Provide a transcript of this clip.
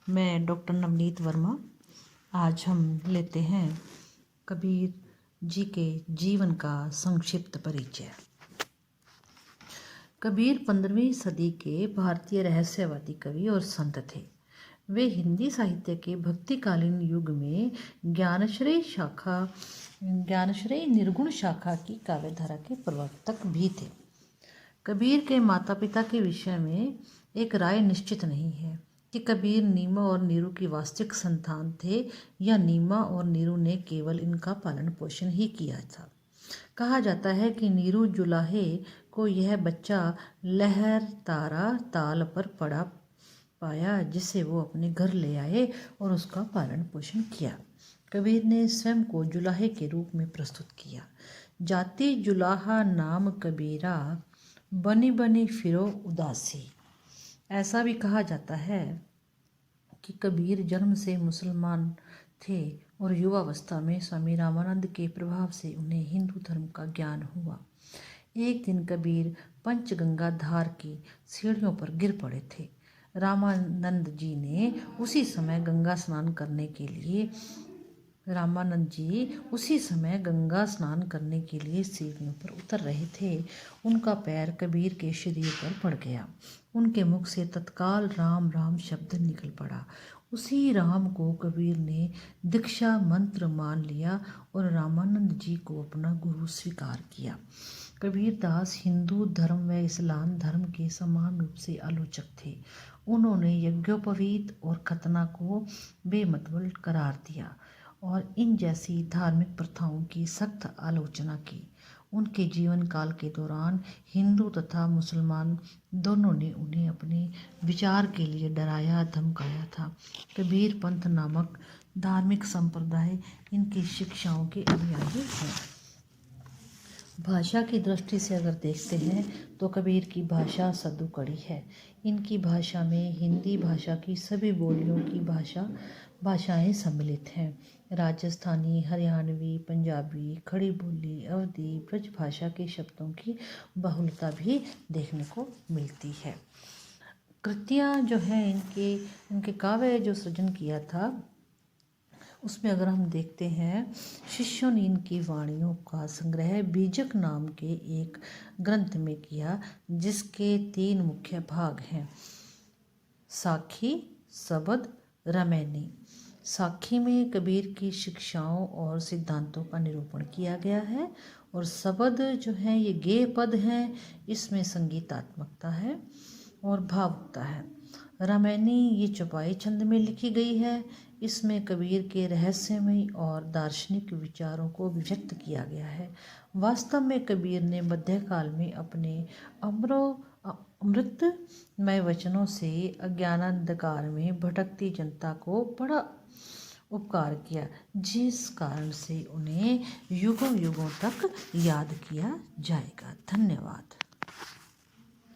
मैं डॉक्टर नवनीत वर्मा। आज हम लेते हैं कबीर जी के जीवन का संक्षिप्त परिचय। कबीर 15वीं सदी के भारतीय रहस्यवादी कवि और संत थे। वे हिंदी साहित्य के भक्तिकालीन युग में ज्ञानश्रेय निर्गुण शाखा की काव्यधारा के प्रवर्तक भी थे। कबीर के माता पिता के विषय में एक राय निश्चित नहीं है कि कबीर नीमा और नीरू की वास्तविक संतान थे या नीमा और नीरू ने केवल इनका पालन पोषण ही किया था। कहा जाता है कि नीरू जुलाहे को यह बच्चा लहर तारा ताल पर पड़ा पाया, जिसे वो अपने घर ले आए और उसका पालन पोषण किया। कबीर ने स्वयं को जुलाहे के रूप में प्रस्तुत किया। जाति जुलाहा नाम कबीरा, बनी बनी फिरो उदासी। ऐसा भी कहा जाता है कि कबीर जन्म से मुसलमान थे और युवावस्था में स्वामी रामानंद के प्रभाव से उन्हें हिंदू धर्म का ज्ञान हुआ। एक दिन कबीर पंचगंगा धार की सीढ़ियों पर गिर पड़े थे। रामानंद जी उसी समय गंगा स्नान करने के लिए सीढ़ियों पर उतर रहे थे। उनका पैर कबीर के शरीर पर पड़ गया। उनके मुख से तत्काल राम राम शब्द निकल पड़ा। उसी राम को कबीर ने दीक्षा मंत्र मान लिया और रामानंद जी को अपना गुरु स्वीकार किया। कबीर दास हिंदू धर्म व इस्लाम धर्म के समान रूप से आलोचक थे। उन्होंने यज्ञोपवीत और खतना को बेमतबल करार दिया और इन जैसी धार्मिक प्रथाओं की सख्त आलोचना की। उनके जीवन काल के दौरान हिंदू तथा मुसलमान दोनों ने उन्हें अपने विचार के लिए डराया धमकाया था। कबीर पंथ नामक धार्मिक संप्रदाय इनकी शिक्षाओं के अनुयायी हैं। भाषा की दृष्टि से अगर देखते हैं तो कबीर की भाषा सद्दू-कड़ी है। इनकी भाषा में हिंदी भाषा की सभी बोलियों की भाषाएं सम्मिलित हैं। राजस्थानी, हरियाणवी, पंजाबी, खड़ी बोली, अवधी, ब्रज भाषा के शब्दों की बहुलता भी देखने को मिलती है। कृतियाँ जो हैं इनके काव्य जो सृजन किया था उसमें अगर हम देखते हैं, शिष्यों ने इनकी वाणियों का संग्रह बीजक नाम के एक ग्रंथ में किया, जिसके 3 मुख्य भाग हैं: साखी, सबद, रमैनी। साखी में कबीर की शिक्षाओं और सिद्धांतों का निरूपण किया गया है और सबद जो है ये गेय पद हैं, इसमें संगीतात्मकता है और भावुकता है। रमैनी ये चौपाई छंद में लिखी गई है। इसमें कबीर के रहस्यमय और दार्शनिक विचारों को व्यक्त किया गया है। वास्तव में कबीर ने मध्यकाल में अपने अमृतमय वचनों से अज्ञानांधकार में भटकती जनता को बड़ा उपकार किया, जिस कारण से उन्हें युगों युगों तक याद किया जाएगा। धन्यवाद।